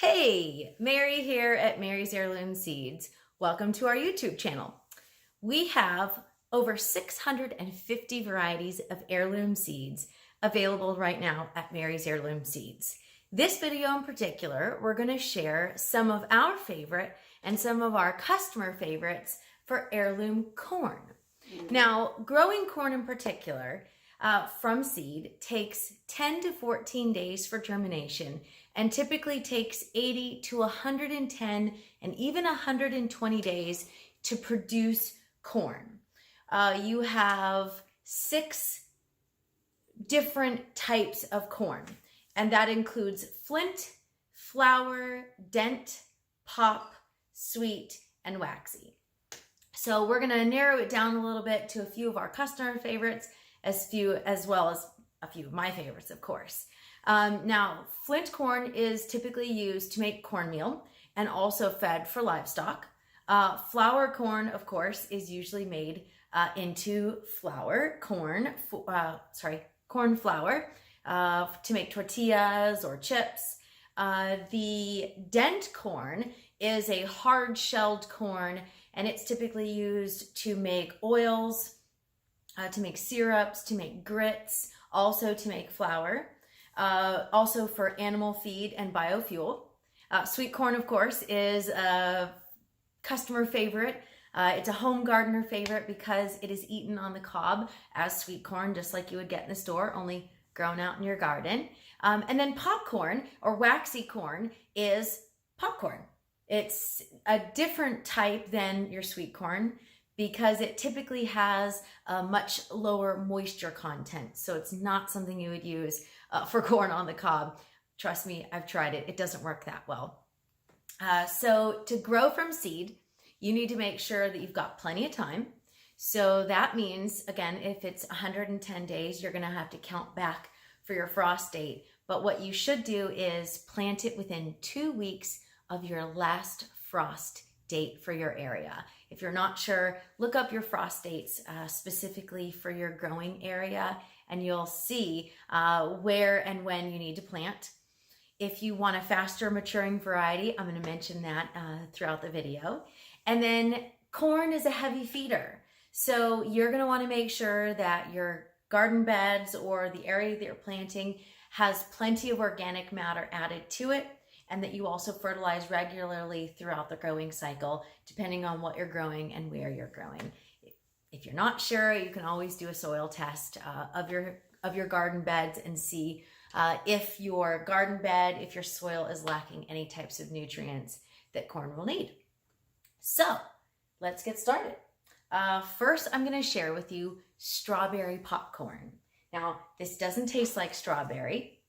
Hey, Mary here at Mary's Heirloom Seeds. Welcome to our YouTube channel. We have over 650 varieties of heirloom seeds available right now at Mary's Heirloom Seeds. This video in particular, we're going to share some of our favorite and some of our customer favorites for heirloom corn. Now, growing corn in particular from seed takes 10 to 14 days for germination and typically takes 80 to 110 and even 120 days to produce corn. You have 6 different types of corn, and that includes Flint, flour, Dent, pop, sweet, and waxy. So we're gonna narrow it down a little bit to a few of our customer favorites, as well as a few of my favorites, of course. Now, Flint corn is typically used to make cornmeal and also fed for livestock. Flour corn, of course, is usually made into corn flour to make tortillas or chips. The Dent corn is a hard-shelled corn, and it's typically used to make oils, to make syrups, to make grits, also to make flour, also for animal feed and biofuel. Sweet corn, of course, is a customer favorite. It's a home gardener favorite because it is eaten on the cob as sweet corn, just like you would get in the store, only grown out in your garden. And then popcorn or waxy corn is popcorn. It's a different type than your sweet corn because it typically has a much lower moisture content. So it's not something you would use for corn on the cob. Trust me, I've tried it. It doesn't work that well. So to grow from seed, you need to make sure that you've got plenty of time. So that means, again, if it's 110 days, you're gonna have to count back for your frost date. But what you should do is plant it within 2 weeks of your last frost date for your area. If you're not sure, look up your frost dates specifically for your growing area, and you'll see where and when you need to plant. If you want a faster maturing variety, I'm going to mention that throughout the video. And then corn is a heavy feeder. So you're going to want to make sure that your garden beds or the area that you're planting has plenty of organic matter added to it, and that you also fertilize regularly throughout the growing cycle, depending on what you're growing and where you're growing. If you're not sure, you can always do a soil test of your garden beds and see if your garden bed, if your soil is lacking any types of nutrients that corn will need. So let's get started. First, I'm going to share with you strawberry popcorn. Now, this doesn't taste like strawberry,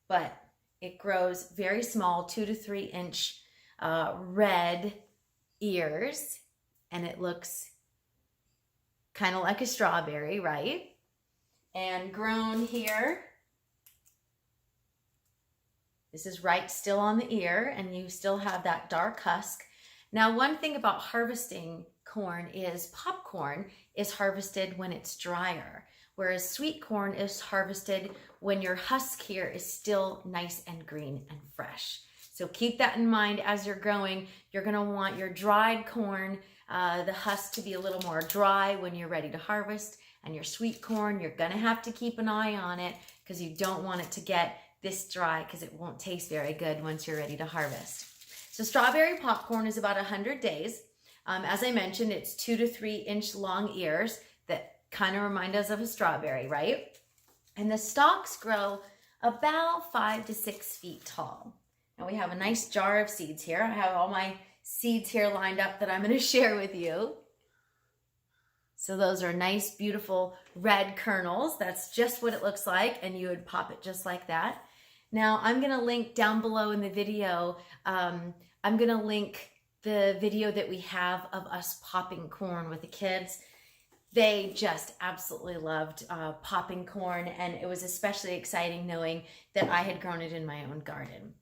but it grows very small, 2 to 3 inch red ears, and it looks kind of like a strawberry, right? And grown here, this is right still on the ear, and you still have that dark husk. Now, one thing about harvesting corn is popcorn is harvested when it's drier, whereas sweet corn is harvested when your husk here is still nice and green and fresh. So keep that in mind as you're growing. You're gonna want your dried corn, the husk to be a little more dry when you're ready to harvest, and your sweet corn, you're gonna have to keep an eye on it because you don't want it to get this dry because it won't taste very good once you're ready to harvest. So strawberry popcorn is about 100 days. As I mentioned, it's 2 to 3 inch long ears that kind of remind us of a strawberry, right? And the stalks grow about 5 to 6 feet tall. Now we have a nice jar of seeds here. I have all my seeds here lined up that I'm going to share with you. So those are nice, beautiful red kernels. That's just what it looks like, and you would pop it just like that. Now I'm going to link down below in the video, I'm going to link the video that we have of us popping corn with the kids. They just absolutely loved popping corn, and it was especially exciting knowing that I had grown it in my own garden.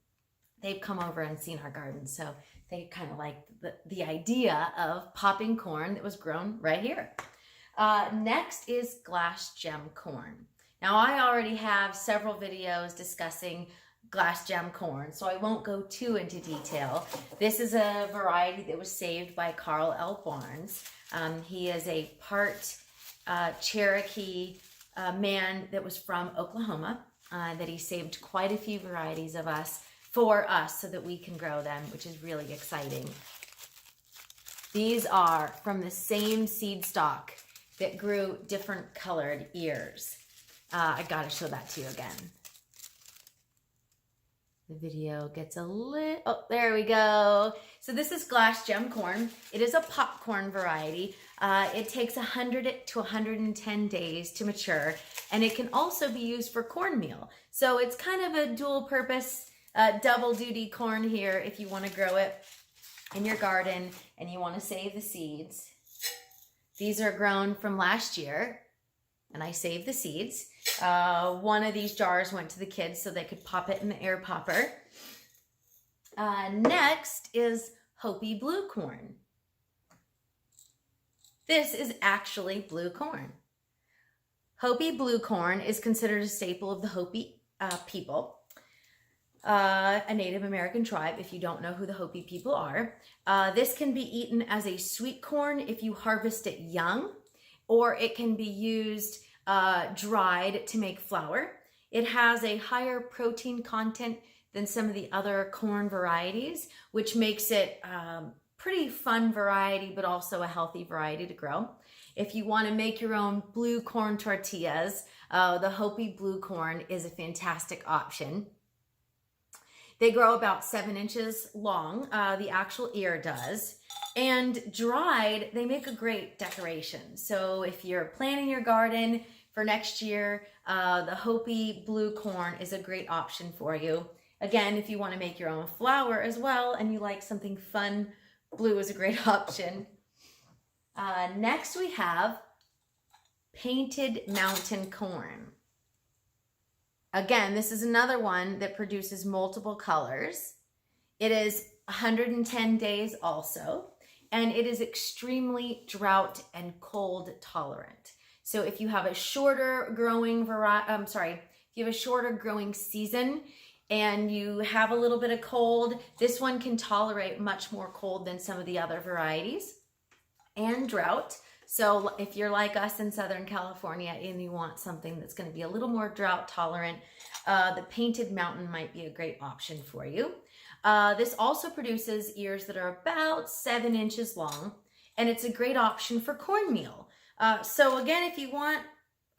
They've come over and seen our garden, so they kind of liked the idea of popping corn that was grown right here. Next is glass gem corn. Now, I already have several videos discussing glass gem corn, so I won't go too into detail. This is a variety that was saved by Carl L. Barnes. He is a part Cherokee man that was from Oklahoma, that he saved quite a few varieties of us for us so that we can grow them, which is really exciting. These are from the same seed stock that grew different colored ears. I gotta show that to you again. The video gets a little, oh, there we go. So this is glass gem corn. It is a popcorn variety. It takes 100 to 110 days to mature, and it can also be used for cornmeal. So it's kind of a dual purpose, double duty corn here if you want to grow it in your garden and you want to save the seeds. These are grown from last year, and I saved the seeds. One of these jars went to the kids so they could pop it in the air popper. Next is Hopi blue corn. This is actually blue corn. Hopi blue corn is considered a staple of the Hopi people, a Native American tribe, if you don't know who the Hopi people are. This can be eaten as a sweet corn if you harvest it young, or it can be used dried to make flour. It has a higher protein content than some of the other corn varieties, which makes it pretty fun variety, but also a healthy variety to grow. If you want to make your own blue corn tortillas, the Hopi blue corn is a fantastic option. They grow about 7 inches long, the actual ear does. And dried, they make a great decoration. So if you're planting your garden for next year, the Hopi blue corn is a great option for you. Again, if you want to make your own flour as well and you like something fun, blue is a great option. Next we have painted mountain corn. Again, this is another one that produces multiple colors. It is 110 days also, and it is extremely drought and cold tolerant. So if you have a shorter growing if you have a shorter growing season and you have a little bit of cold, this one can tolerate much more cold than some of the other varieties, and drought. So if you're like us in Southern California and you want something that's going to be a little more drought tolerant, the painted mountain might be a great option for you. This also produces ears that are about 7 inches long, and it's a great option for cornmeal. So again, if you want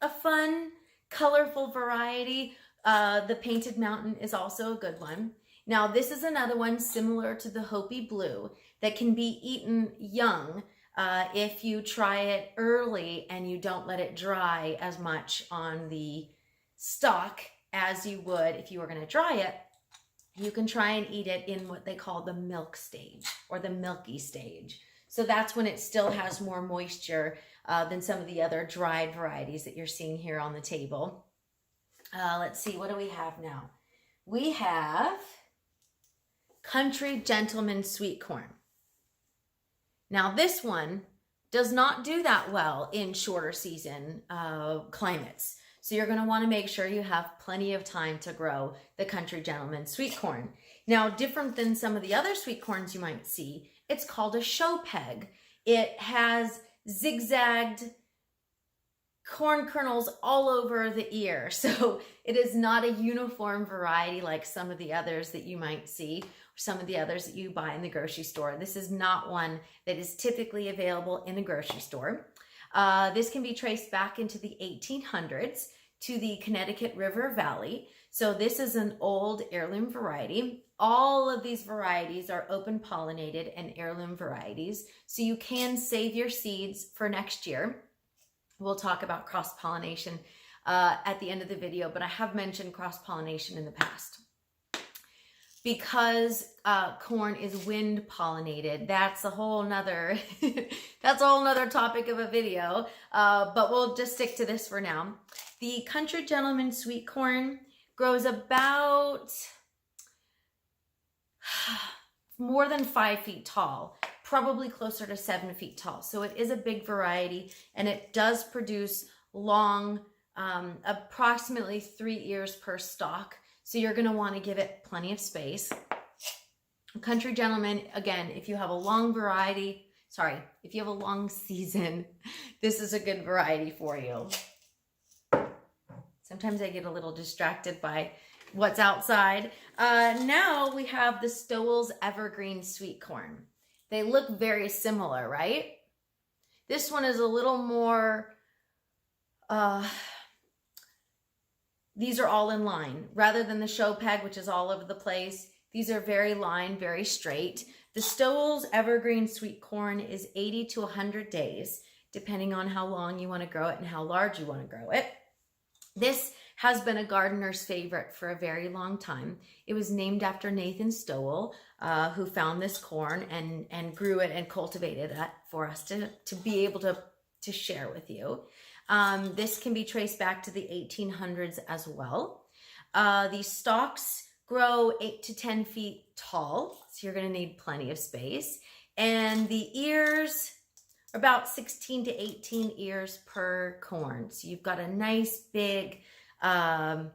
a fun, colorful variety, the painted mountain is also a good one. Now, this is another one similar to the Hopi blue that can be eaten young if you try it early and you don't let it dry as much on the stalk as you would if you were going to dry it. You can try and eat it in what they call the milk stage or the milky stage. So that's when it still has more moisture than some of the other dried varieties that you're seeing here on the table. Let's see, what do we have now? We have Country Gentleman Sweet Corn. Now this one does not do that well in shorter season climates. So you're going to want to make sure you have plenty of time to grow the Country Gentleman Sweet Corn. Now, different than some of the other sweet corns you might see, it's called a show peg. It has zigzagged corn kernels all over the ear. So it is not a uniform variety like some of the others that you might see, or some of the others that you buy in the grocery store. This is not one that is typically available in the grocery store. This can be traced back into the 1800s to the Connecticut River Valley. So this is an old heirloom variety. All of these varieties are open pollinated and heirloom varieties. So you can save your seeds for next year. We'll talk about cross-pollination at the end of the video, but I have mentioned cross-pollination in the past. Because corn is wind pollinated, that's a whole nother topic of a video, but we'll just stick to this for now. The Country Gentleman Sweet Corn grows about more than 5 feet tall, probably closer to 7 feet tall. So it is a big variety, and it does produce long, approximately 3 ears per stalk. So you're going to want to give it plenty of space. Country Gentleman, again, if you have a long variety, if you have a long season, this is a good variety for you. Sometimes I get a little distracted by what's outside. Now we have the Stowell's Evergreen Sweet Corn. They look very similar, right? This one is a little more, these are all in line. Rather than the show peg, which is all over the place, these are very lined, very straight. The Stowell's Evergreen Sweet Corn is 80 to 100 days, depending on how long you want to grow it and how large you want to grow it. This has been a gardener's favorite for a very long time. It was named after Nathan Stowell, who found this corn and grew it and cultivated it for us to be able to share with you. This can be traced back to the 1800s as well. These stalks grow 8 to 10 feet tall, so you're going to need plenty of space. And the ears are about 16 to 18 ears per corn. So you've got a nice big corn.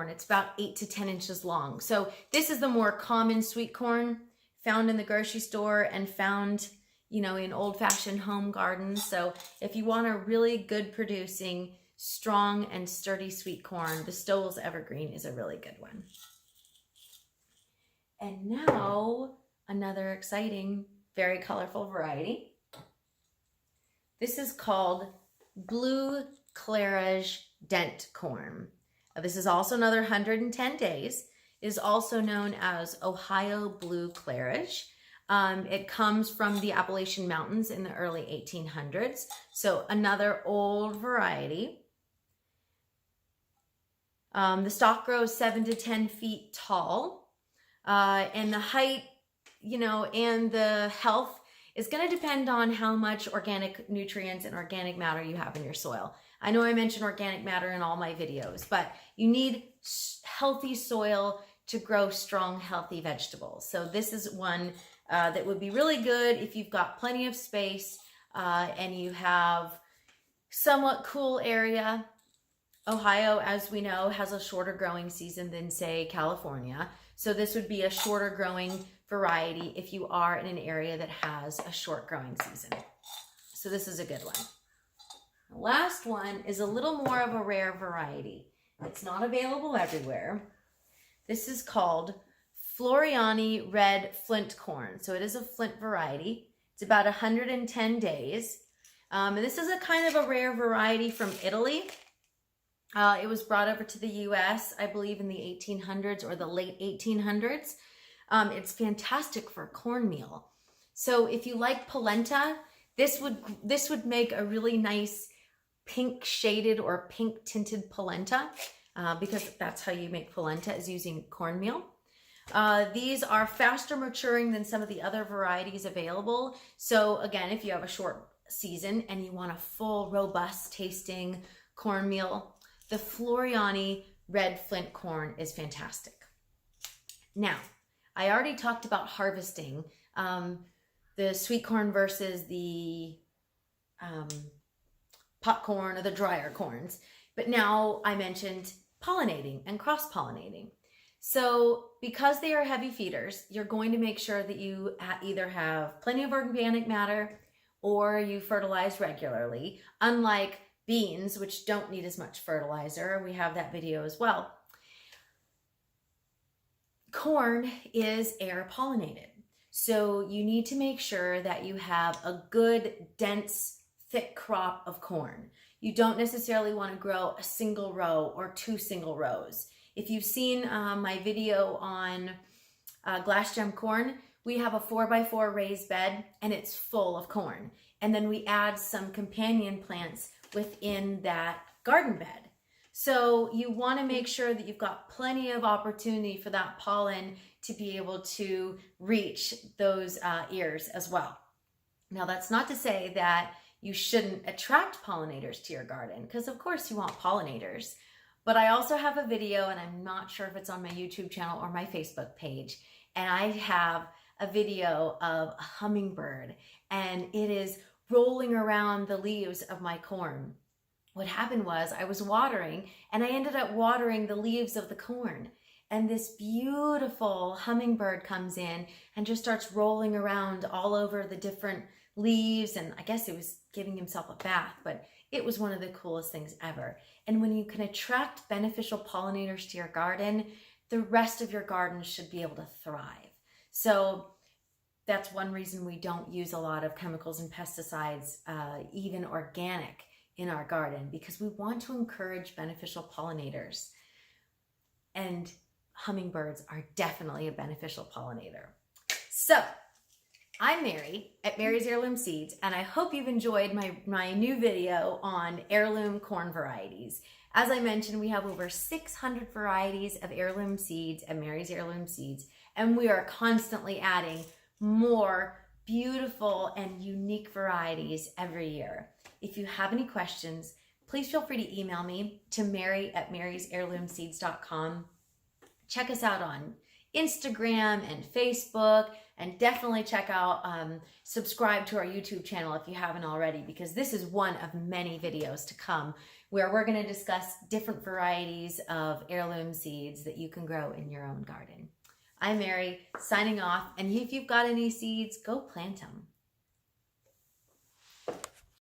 It's about 8 to 10 inches long. So this is the more common sweet corn found in the grocery store and found, you know, in old-fashioned home gardens. So if you want a really good producing, strong and sturdy sweet corn, the Stowell's Evergreen is a really good one. And now another exciting, very colorful variety. This is called Blue Claridge Dent corn. This is also another 110 days. It is also known as Ohio Blue Claridge. It comes from the Appalachian Mountains in the early 1800s. So another old variety. The stalk grows 7 to 10 feet tall. And the height, you know, and the health is going to depend on how much organic nutrients and organic matter you have in your soil. I know I mention organic matter in all my videos, but you need healthy soil to grow strong, healthy vegetables. So this is one that would be really good if you've got plenty of space and you have somewhat cool area. Ohio, as we know, has a shorter growing season than, say, California. So this would be a shorter growing variety if you are in an area that has a short growing season. So this is a good one. The last one is a little more of a rare variety. It's not available everywhere. This is called Floriani Red Flint Corn. So it is a Flint variety. It's about 110 days. And this is a kind of a rare variety from Italy. It was brought over to the US, I believe, in the 1800s or the late 1800s. It's fantastic for cornmeal. So if you like polenta, this would make a really nice pink shaded or pink tinted polenta, because that's how you make polenta, is using cornmeal. These are faster maturing than some of the other varieties available. So again, if you have a short season and you want a full, robust tasting cornmeal, the Floriani Red Flint Corn is fantastic. Now, I already talked about harvesting the sweet corn versus the popcorn or the drier corns. But now I mentioned pollinating and cross-pollinating. So because they are heavy feeders, you're going to make sure that you either have plenty of organic matter or you fertilize regularly, unlike beans, which don't need as much fertilizer. We have that video as well. Corn is air pollinated. So you need to make sure that you have a good, dense, thick crop of corn. You don't necessarily want to grow a single row or 2 single rows. If you've seen my video on glass gem corn, we have a 4x4 raised bed and it's full of corn. And then we add some companion plants within that garden bed. So you want to make sure that you've got plenty of opportunity for that pollen to be able to reach those ears as well. Now, that's not to say that you shouldn't attract pollinators to your garden, because of course you want pollinators. But I also have a video, and I'm not sure if it's on my YouTube channel or my Facebook page, and I have a video of a hummingbird, and it is rolling around the leaves of my corn. what happened was I was watering and I ended up watering the leaves of the corn. And this beautiful hummingbird comes in and just starts rolling around all over the different leaves. And I guess it was giving himself a bath, but it was one of the coolest things ever. And when you can attract beneficial pollinators to your garden, the rest of your garden should be able to thrive. So that's one reason we don't use a lot of chemicals and pesticides, even organic, in our garden, because we want to encourage beneficial pollinators. And hummingbirds are definitely a beneficial pollinator. So I'm Mary at Mary's Heirloom Seeds, and I hope you've enjoyed my new video on heirloom corn varieties. As I mentioned, we have over 600 varieties of heirloom seeds at Mary's Heirloom Seeds, and we are constantly adding more beautiful and unique varieties every year. If you have any questions, please feel free to email me to mary@marysheirloomseeds.com. Check us out on Instagram and Facebook, and definitely check out, subscribe to our YouTube channel if you haven't already, because this is one of many videos to come where we're going to discuss different varieties of heirloom seeds that you can grow in your own garden. I'm Mary, signing off, and if you've got any seeds, go plant them.